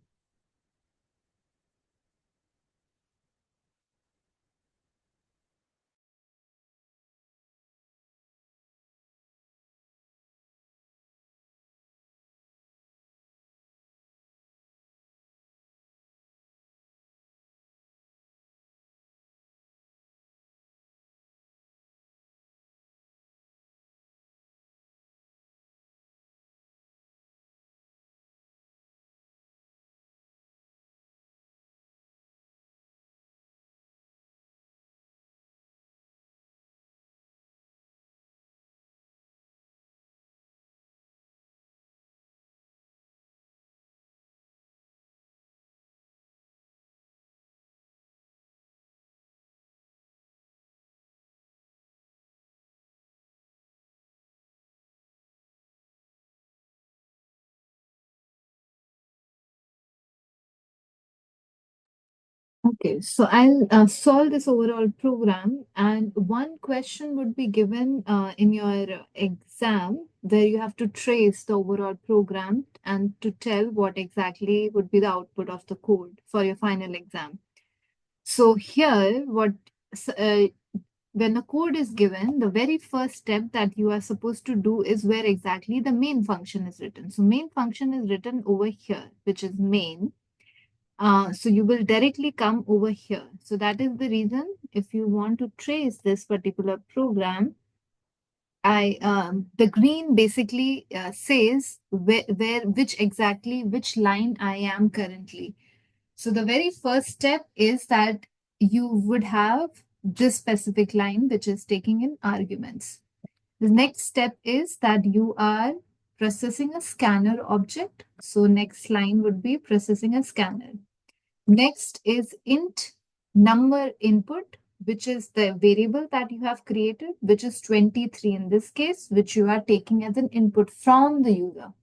Okay, so I'll solve this overall program, and one question would be given in your exam where you have to trace the overall program and to tell what exactly would be the output of the code for your final exam. So here, s- uh, when the code is given, the very first step that you are supposed to do is where exactly the main function is written. So main function is written over here, which is main. So you will directly come over here. So that is the reason if you want to trace this particular program, the green basically says which line I am currently. So the very first step is that you would have this specific line which is taking in arguments. The next step is that you are processing a scanner object. So next line would be processing a scanner. Next is int number input, which is the variable that you have created, which is 23 in this case, which you are taking as an input from the user.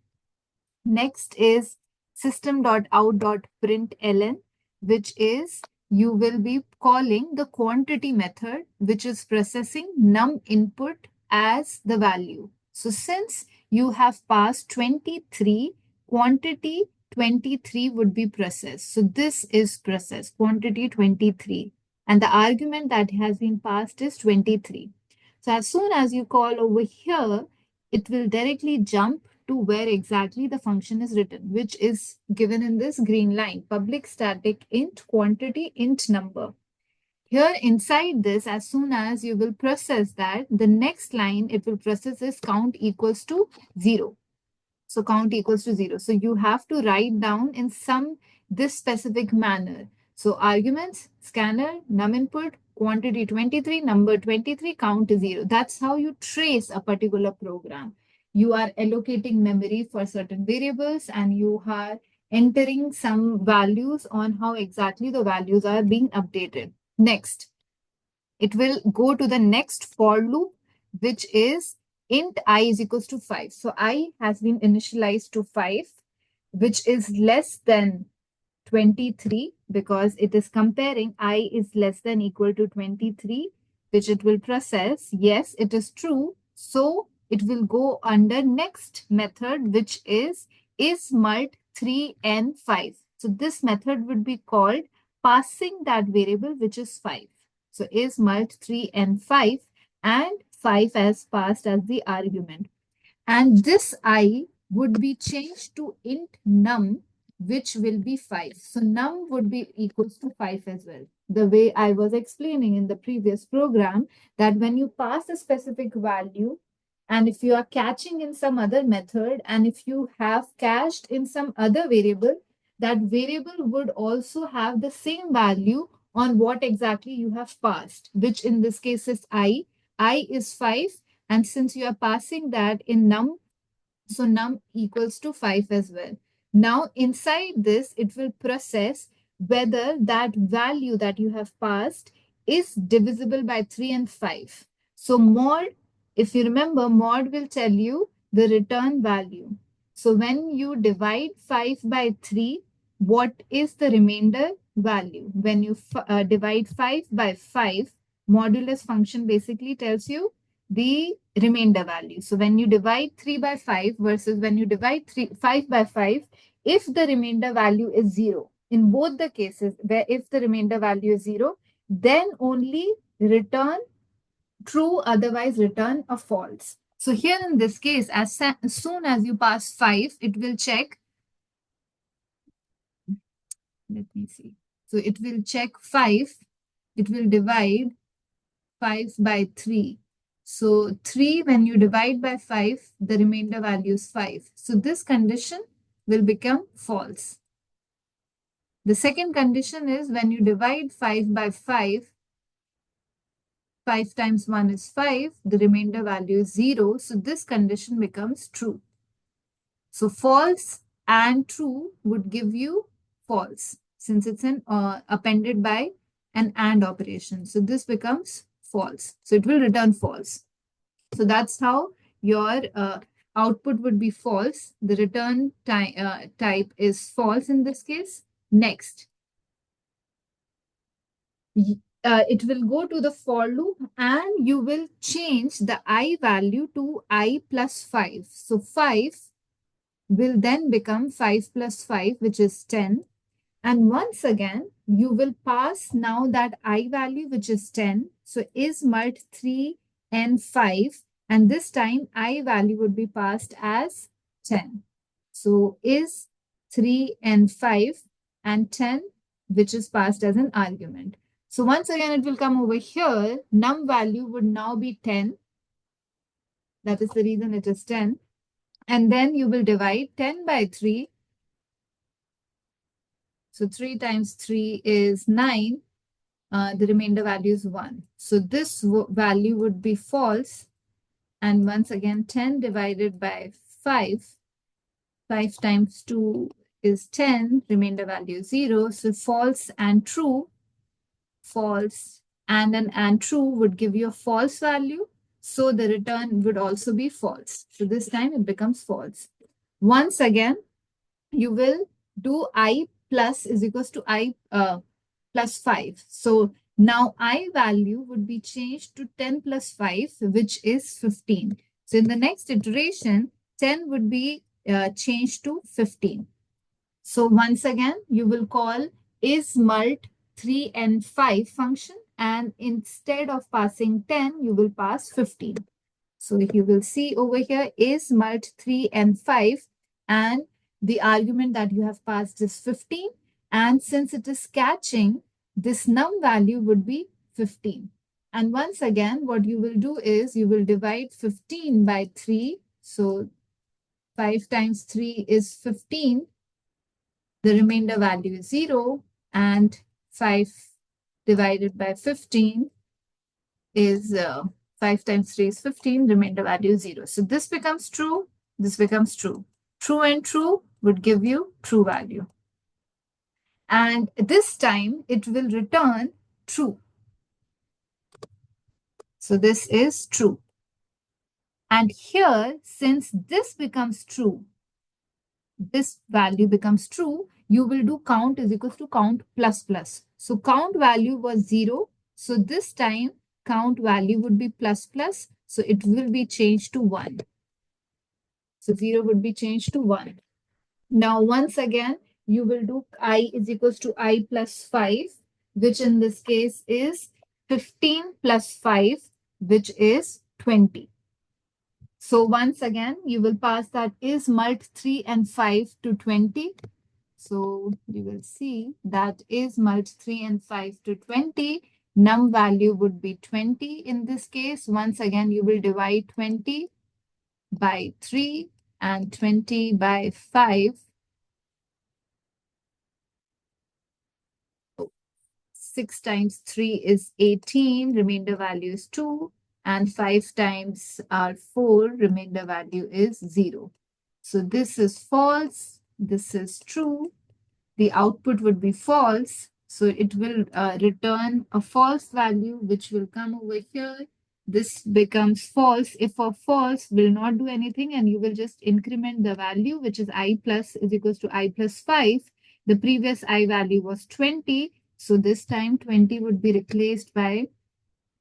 Next is system.out.println, which is you will be calling the quantity method, which is processing num input as the value. So since you have passed 23, quantity 23 would be processed. So this is processed, quantity 23. And the argument that has been passed is 23. So as soon as you call over here, it will directly jump to where exactly the function is written, which is given in this green line, public static int quantity int number. Here inside this, as soon as you will process that, the next line it will process is count equals to 0. So count equals to 0. So you have to write down in some this specific manner. So arguments, scanner, num input, quantity 23, number 23, count is 0. That's how you trace a particular program. You are allocating memory for certain variables and you are entering some values on how exactly the values are being updated. Next, it will go to the next for loop, which is int I is equals to 5. So I has been initialized to 5, which is less than 23 because it is comparing I is less than equal to 23, which it will process. Yes, it is true. So it will go under next method, which is mult 3 and 5. So this method would be called passing that variable, which is 5. So is mult 3 and 5 and 5 as passed as the argument. And this I would be changed to int num, which will be 5. So num would be equals to 5 as well. The way I was explaining in the previous program that when you pass a specific value, and if you are catching in some other method, and if you have cached in some other variable, that variable would also have the same value on what exactly you have passed, which in this case is I. I is 5. And since you are passing that in num, so num equals to 5 as well. Now inside this, it will process whether that value that you have passed is divisible by 3 and 5. So mod, if you remember, mod will tell you the return value. So when you divide 5 by 3, what is the remainder value? When you divide 5 by 5, modulus function basically tells you the remainder value. So when you divide 3 by 5 versus when you divide 5 by 5, if the remainder value is 0, in both the cases where if the remainder value is 0, then only return true, otherwise return a false. So here in this case, as soon as you pass 5, it will check. Let me see. So it will check 5. It will divide 5 by 3. So 3, when you divide by 5, the remainder value is 5. So this condition will become false. The second condition is when you divide 5 by 5, 5 times 1 is 5, the remainder value is 0. So this condition becomes true. So false and true would give you false since it's an appended by an AND operation. So this becomes false. So it will return false. So that's how your output would be false. The return type is false in this case. Next, it will go to the for loop and you will change the I value to I plus 5. So 5 will then become 5 plus 5, which is 10. And once again, you will pass now that I value, which is 10. So is mult 3 and 5. And this time I value would be passed as 10. So is 3 and 5 and 10, which is passed as an argument. So once again, it will come over here. Num value would now be 10. That is the reason it is 10. And then you will divide 10 by 3. So 3 times 3 is 9. The remainder value is 1. So this value would be false. And once again, 10 divided by 5. 5 times 2 is 10. Remainder value is 0. So false and true. False and true would give you a false value. So the return would also be false. So this time it becomes false. Once again, you will do I plus is equals to I plus 5. So now I value would be changed to 10 plus 5, which is 15. So in the next iteration, 10 would be changed to 15. So once again, you will call is mult 3 and 5 function, and instead of passing 10, you will pass 15. So you will see over here is mult 3 and 5, and the argument that you have passed is 15. And since it is catching, this num value would be 15. And once again, what you will do is you will divide 15 by 3. So 5 times 3 is 15. The remainder value is 0. And 5 divided by 15 is 5 times 3 is 15. Remainder value is 0. So this becomes true. This becomes true. True and true would give you true value. And this time it will return true. So this is true. And here, since this becomes true, this value becomes true, you will do count is equals to count plus plus. So count value was 0. So this time count value would be plus plus. So it will be changed to 1. So 0 would be changed to 1. Now once again, you will do I is equals to I plus 5, which in this case is 15 plus 5, which is 20. So once again, you will pass that is mult 3 and 5 to 20. So you will see that is mult 3 and 5 to 20. Num value would be 20 in this case. Once again, you will divide 20 by 3 and 20 by 5. 6 times 3 is 18. Remainder value is 2. And 5 times 4, remainder value is 0. So this is false. This is true. The output would be false. So it will return a false value, which will come over here. This becomes false. If a false will not do anything, and you will just increment the value, which is I plus is equals to I plus 5. The previous I value was 20. So this time 20 would be replaced by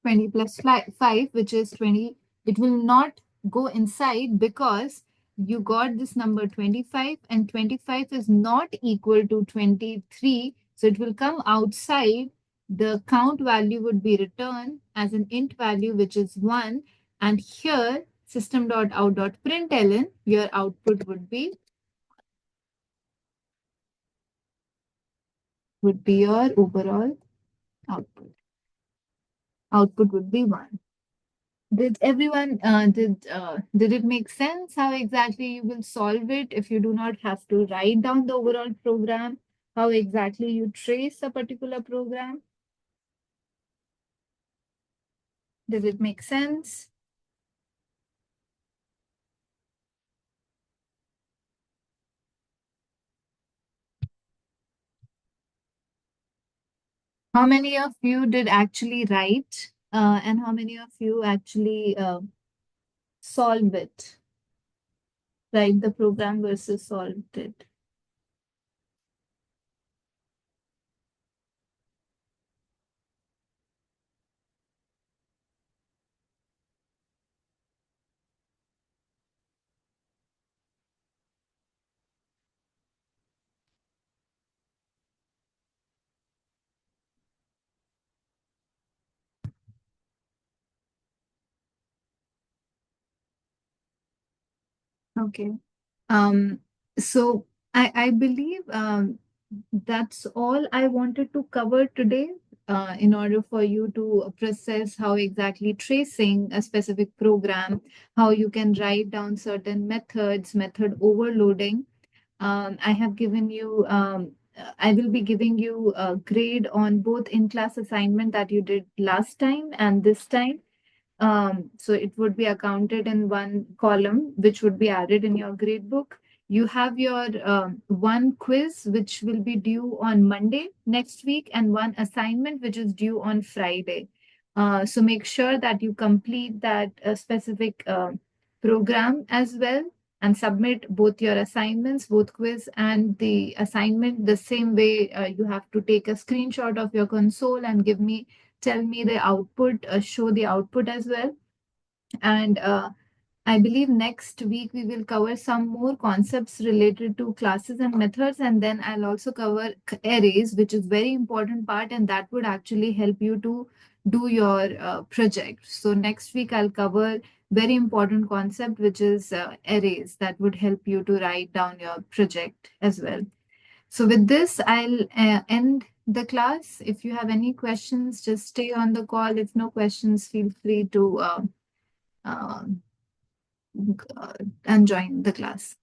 20 plus 5, which is 20 it will not go inside because you got this number 25 and 25 is not equal to 23. So it will come outside. The count value would be returned as an int value, which is 1. And here system.out.println, your output would be your overall output. Output would be 1. Did everyone did it make sense how exactly you will solve it if you do not have to write down the overall program, how exactly you trace a particular program? Did it make sense? How many of you did actually write and how many of you actually solve it? Write the program versus solved it. Okay. Um, so I believe that's all I wanted to cover today in order for you to process how exactly tracing a specific program, how you can write down certain methods, method overloading. I have given you, I will be giving you a grade on both in-class assignment that you did last time and this time. So it would be accounted in one column, which would be added in your grade book. You have your one quiz, which will be due on Monday next week, and one assignment, which is due on Friday. So make sure that you complete that specific program as well and submit both your assignments, both quiz and the assignment the same way. You have to take a screenshot of your console and tell me the output, show the output as well. And I believe next week we will cover some more concepts related to classes and methods, and then I'll also cover arrays, which is very important part, and that would actually help you to do your project. So next week I'll cover very important concept, which is arrays that would help you to write down your project as well. So with this, I'll end the class. If you have any questions, just stay on the call. If no questions, feel free to uh, and join the class.